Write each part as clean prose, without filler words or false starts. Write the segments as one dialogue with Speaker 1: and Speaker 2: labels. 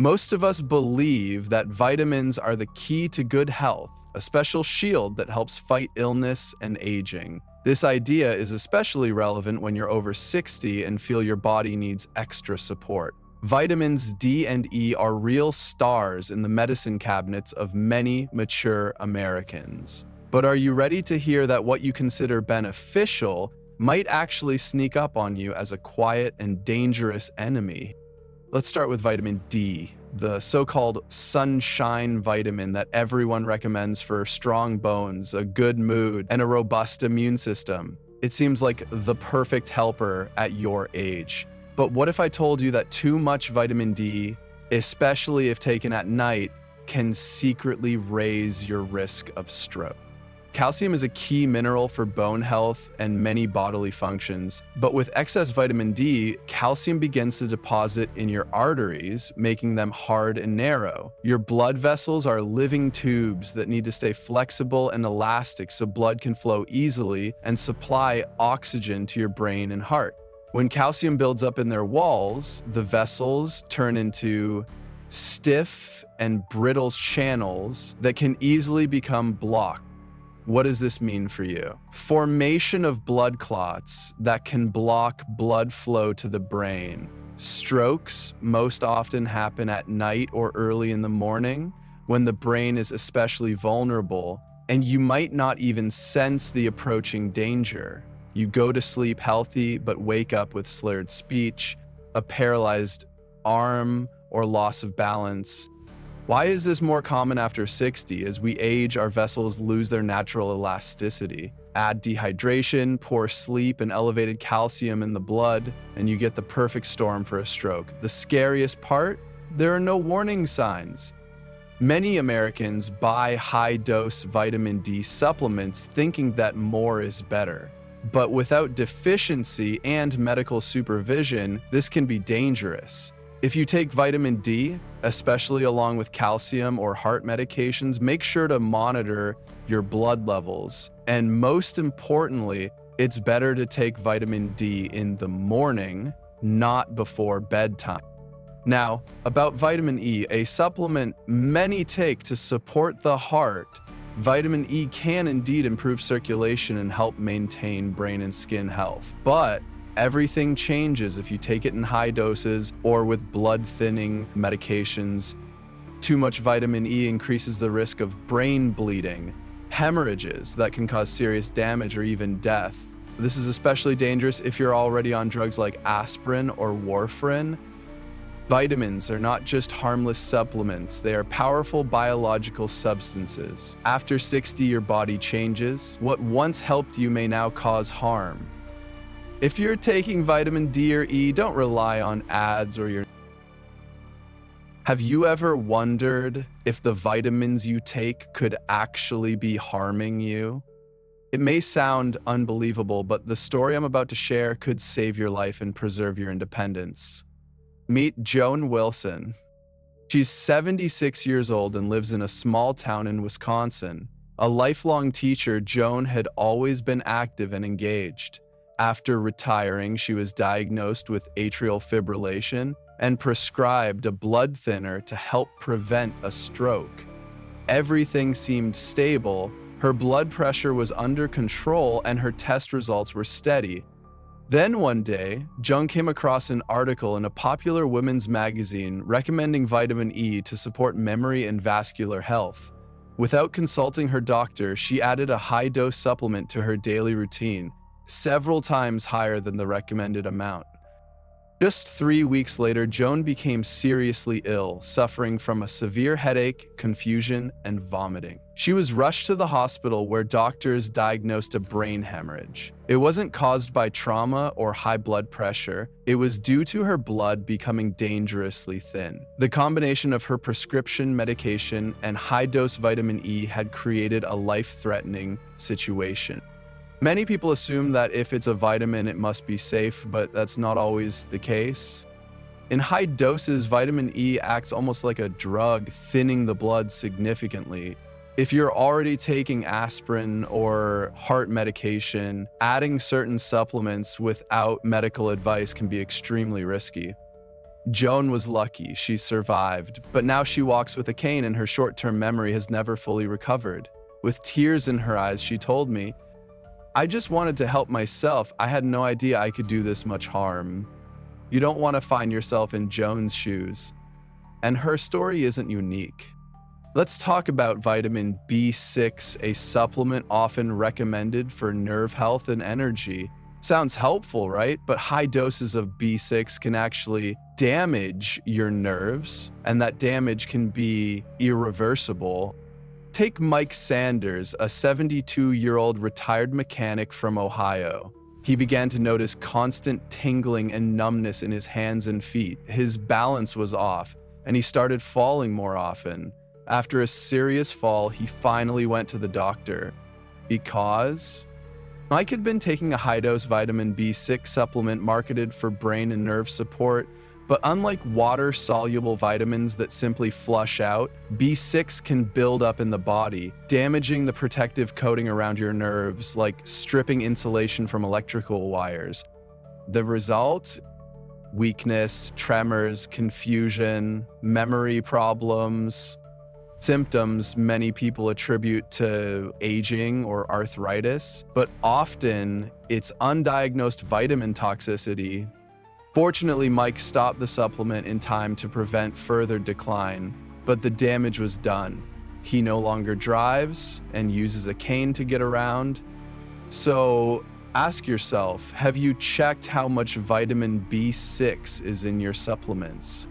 Speaker 1: Most of us believe that vitamins are the key to good health, a special shield that helps fight illness and aging. This idea is especially relevant when you're over 60 and feel your body needs extra support. Vitamins D and E are real stars in the medicine cabinets of many mature Americans. But are you ready to hear that what you consider beneficial might actually sneak up on you as a quiet and dangerous enemy? Let's start with vitamin D, the so-called sunshine vitamin that everyone recommends for strong bones, a good mood, and a robust immune system. It seems like the perfect helper at your age. But what if I told you that too much vitamin D, especially if taken at night, can secretly raise your risk of stroke? Calcium is a key mineral for bone health and many bodily functions, but with excess vitamin D, calcium begins to deposit in your arteries, making them hard and narrow. Your blood vessels are living tubes that need to stay flexible and elastic so blood can flow easily and supply oxygen to your brain and heart. When calcium builds up in their walls, the vessels turn into stiff and brittle channels that can easily become blocked. What does this mean for you? Formation of blood clots that can block blood flow to the brain. Strokes most often happen at night or early in the morning when the brain is especially vulnerable, and you might not even sense the approaching danger. You go to sleep healthy but wake up with slurred speech, a paralyzed arm, or loss of balance. Why is this more common after 60? As we age, our vessels lose their natural elasticity. Add dehydration, poor sleep, and elevated calcium in the blood, and you get the perfect storm for a stroke. The scariest part? There are no warning signs. Many Americans buy high-dose vitamin D supplements thinking that more is better. But without deficiency and medical supervision, this can be dangerous. If you take vitamin D, especially along with calcium or heart medications, make sure to monitor your blood levels. And most importantly, it's better to take vitamin D in the morning, not before bedtime. Now, about vitamin E, a supplement many take to support the heart, vitamin E can indeed improve circulation and help maintain brain and skin health. But everything changes if you take it in high doses or with blood-thinning medications. Too much vitamin E increases the risk of brain bleeding, hemorrhages that can cause serious damage or even death. This is especially dangerous if you're already on drugs like aspirin or warfarin. Vitamins are not just harmless supplements, they are powerful biological substances. After 60, your body changes. What once helped you may now cause harm. If you're taking vitamin D or E, don't rely on ads or your... Have you ever wondered if the vitamins you take could actually be harming you? It may sound unbelievable, but the story I'm about to share could save your life and preserve your independence. Meet Joan Wilson. She's 76 years old and lives in a small town in Wisconsin. A lifelong teacher, Joan had always been active and engaged. After retiring, she was diagnosed with atrial fibrillation and prescribed a blood thinner to help prevent a stroke. Everything seemed stable, her blood pressure was under control, and her test results were steady. Then one day, Joan came across an article in a popular women's magazine recommending vitamin E to support memory and vascular health. Without consulting her doctor, she added a high-dose supplement to her daily routine, several times higher than the recommended amount. Just 3 weeks later, Joan became seriously ill, suffering from a severe headache, confusion, and vomiting. She was rushed to the hospital where doctors diagnosed a brain hemorrhage. It wasn't caused by trauma or high blood pressure. It was due to her blood becoming dangerously thin. The combination of her prescription medication and high-dose vitamin E had created a life-threatening situation. Many people assume that if it's a vitamin, it must be safe, but that's not always the case. In high doses, vitamin E acts almost like a drug, thinning the blood significantly. If you're already taking aspirin or heart medication, adding certain supplements without medical advice can be extremely risky. Joan was lucky, she survived, but now she walks with a cane and her short-term memory has never fully recovered. With tears in her eyes, she told me, "I just wanted to help myself. I had no idea I could do this much harm." You don't want to find yourself in Joan's shoes. And her story isn't unique. Let's talk about vitamin B6, a supplement often recommended for nerve health and energy. Sounds helpful, right? But high doses of B6 can actually damage your nerves, and that damage can be irreversible. Take Mike Sanders, a 72-year-old retired mechanic from Ohio. He began to notice constant tingling and numbness in his hands and feet. His balance was off, and he started falling more often. After a serious fall, he finally went to the doctor. Because Mike had been taking a high-dose vitamin B6 supplement marketed for brain and nerve support, but unlike water-soluble vitamins that simply flush out, B6 can build up in the body, damaging the protective coating around your nerves, like stripping insulation from electrical wires. The result? Weakness, tremors, confusion, memory problems. Symptoms many people attribute to aging or arthritis, but often it's undiagnosed vitamin toxicity. Fortunately, Mike stopped the supplement in time to prevent further decline, but the damage was done. He no longer drives and uses a cane to get around. So ask yourself, have you checked how much vitamin B6 is in your supplements?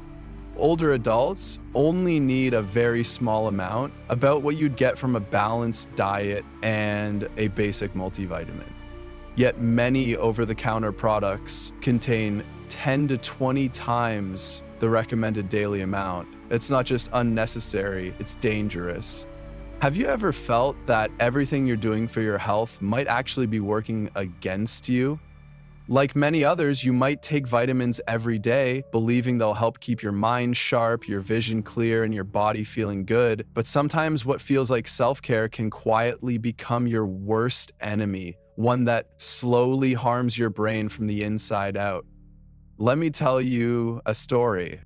Speaker 1: Older adults only need a very small amount, about what you'd get from a balanced diet and a basic multivitamin. Yet many over-the-counter products contain 10 to 20 times the recommended daily amount. It's not just unnecessary, it's dangerous. Have you ever felt that everything you're doing for your health might actually be working against you? Like many others, you might take vitamins every day, believing they'll help keep your mind sharp, your vision clear, and your body feeling good. But sometimes what feels like self-care can quietly become your worst enemy, one that slowly harms your brain from the inside out. Let me tell you a story.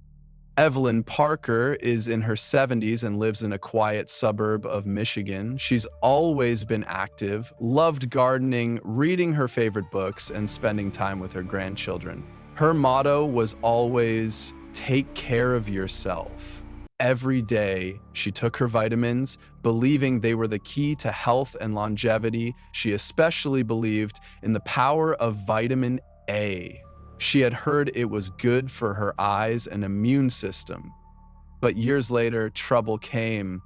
Speaker 1: Evelyn Parker is in her 70s and lives in a quiet suburb of Michigan. She's always been active, loved gardening, reading her favorite books, and spending time with her grandchildren. Her motto was always, "Take care of yourself." Every day, she took her vitamins, believing they were the key to health and longevity. She especially believed in the power of vitamin A. She had heard it was good for her eyes and immune system. But years later, trouble came.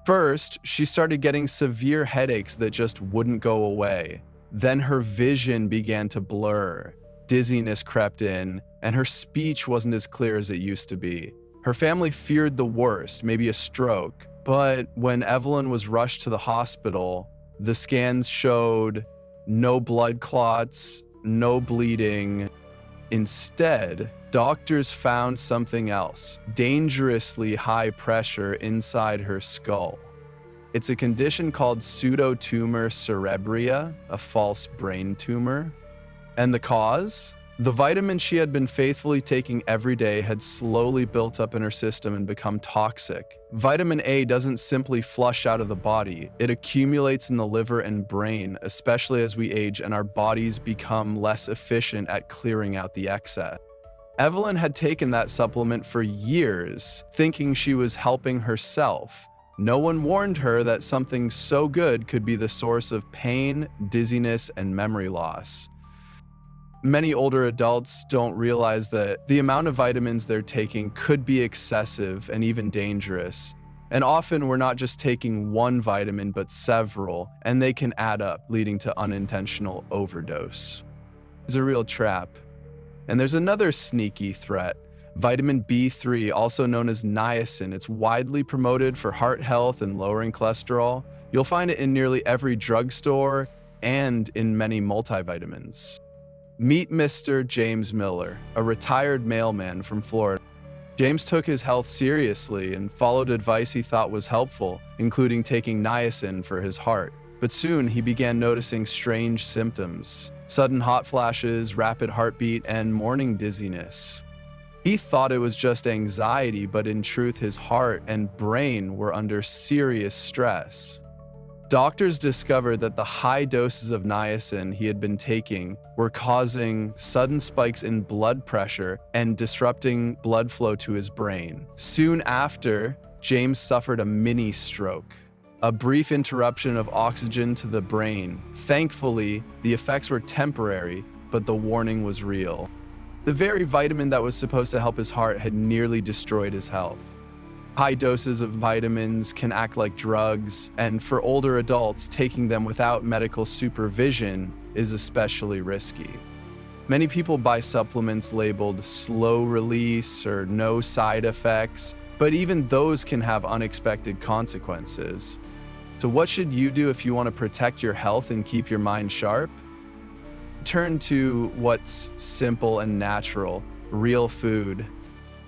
Speaker 1: First, she started getting severe headaches that just wouldn't go away. Then her vision began to blur. Dizziness crept in, and her speech wasn't as clear as it used to be. Her family feared the worst, maybe a stroke. But when Evelyn was rushed to the hospital, the scans showed no blood clots, no bleeding. Instead, doctors found something else, dangerously high pressure inside her skull. It's a condition called pseudotumor cerebria, a false brain tumor. And the cause? The vitamin she had been faithfully taking every day had slowly built up in her system and become toxic. Vitamin A doesn't simply flush out of the body. It accumulates in the liver and brain, especially as we age and our bodies become less efficient at clearing out the excess. Evelyn had taken that supplement for years, thinking she was helping herself. No one warned her that something so good could be the source of pain, dizziness, and memory loss. Many older adults don't realize that the amount of vitamins they're taking could be excessive and even dangerous. And often we're not just taking one vitamin, but several, and they can add up, leading to unintentional overdose. It's a real trap. And there's another sneaky threat. Vitamin B3, also known as niacin, it's widely promoted for heart health and lowering cholesterol. You'll find it in nearly every drugstore and in many multivitamins. Meet Mr. James Miller, a retired mailman from Florida. James took his health seriously and followed advice he thought was helpful, including taking niacin for his heart. But soon he began noticing strange symptoms: sudden hot flashes, rapid heartbeat, and morning dizziness. He thought it was just anxiety, but in truth, his heart and brain were under serious stress. Doctors discovered that the high doses of niacin he had been taking were causing sudden spikes in blood pressure and disrupting blood flow to his brain. Soon after, James suffered a mini stroke, a brief interruption of oxygen to the brain. Thankfully, the effects were temporary, but the warning was real. The very vitamin that was supposed to help his heart had nearly destroyed his health. High doses of vitamins can act like drugs, and for older adults, taking them without medical supervision is especially risky. Many people buy supplements labeled slow release or no side effects, but even those can have unexpected consequences. So what should you do if you want to protect your health and keep your mind sharp? Turn to what's simple and natural, real food.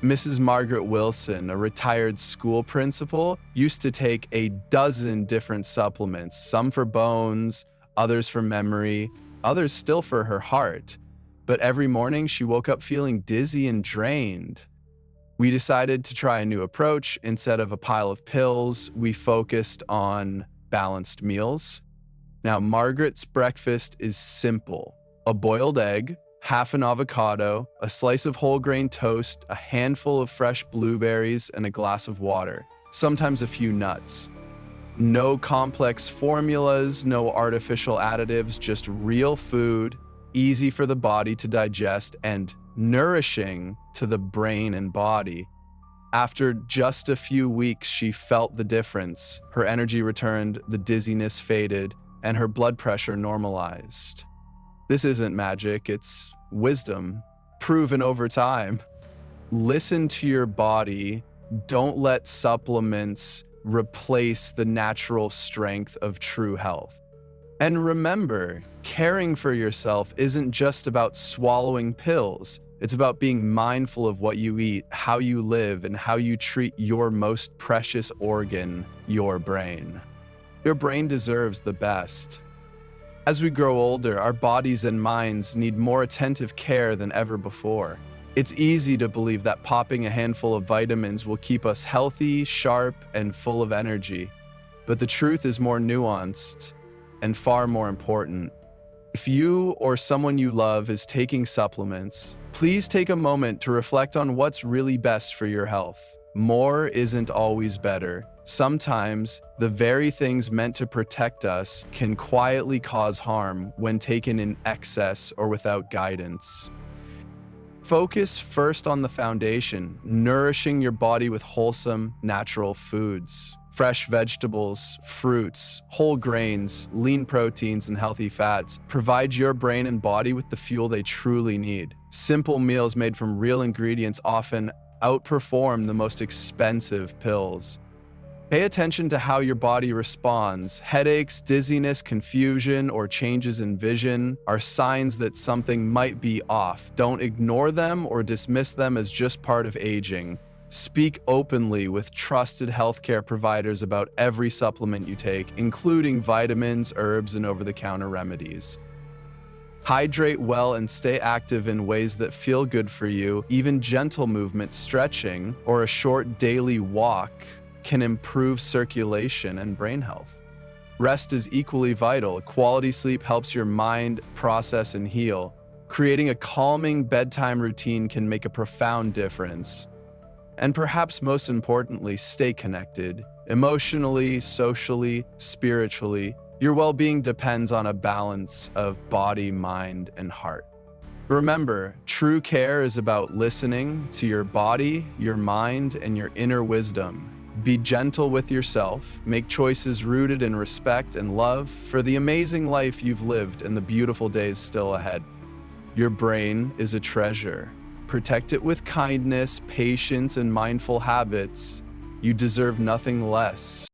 Speaker 1: Mrs. Margaret Wilson, a retired school principal, used to take a dozen different supplements, some for bones, others for memory, others still for her heart. But every morning she woke up feeling dizzy and drained. We decided to try a new approach. Instead of a pile of pills, we focused on balanced meals. Now, Margaret's breakfast is simple: a boiled egg, half an avocado, a slice of whole grain toast, a handful of fresh blueberries, and a glass of water, sometimes a few nuts. No complex formulas, no artificial additives, just real food, easy for the body to digest and nourishing to the brain and body. After just a few weeks, she felt the difference. Her energy returned, the dizziness faded, and her blood pressure normalized. This isn't magic, it's wisdom, proven over time. Listen to your body. Don't let supplements replace the natural strength of true health. And remember, caring for yourself isn't just about swallowing pills. It's about being mindful of what you eat, how you live, and how you treat your most precious organ, your brain. Your brain deserves the best. As we grow older, our bodies and minds need more attentive care than ever before. It's easy to believe that popping a handful of vitamins will keep us healthy, sharp, and full of energy. But the truth is more nuanced and far more important. If you or someone you love is taking supplements, please take a moment to reflect on what's really best for your health. More isn't always better. Sometimes, the very things meant to protect us can quietly cause harm when taken in excess or without guidance. Focus first on the foundation, nourishing your body with wholesome, natural foods. Fresh vegetables, fruits, whole grains, lean proteins, and healthy fats provide your brain and body with the fuel they truly need. Simple meals made from real ingredients often outperform the most expensive pills. Pay attention to how your body responds. Headaches, dizziness, confusion, or changes in vision are signs that something might be off. Don't ignore them or dismiss them as just part of aging. Speak openly with trusted healthcare providers about every supplement you take, including vitamins, herbs, and over-the-counter remedies. Hydrate well and stay active in ways that feel good for you. Even gentle movement, stretching, or a short daily walk can improve circulation and brain health. Rest is equally vital. Quality sleep helps your mind process and heal. Creating a calming bedtime routine can make a profound difference. And perhaps most importantly, stay connected. Emotionally, socially, spiritually, your well-being depends on a balance of body, mind, and heart. Remember, true care is about listening to your body, your mind, and your inner wisdom. Be gentle with yourself, make choices rooted in respect and love for the amazing life you've lived and the beautiful days still ahead. Your brain is a treasure. Protect it with kindness, patience, and mindful habits. You deserve nothing less.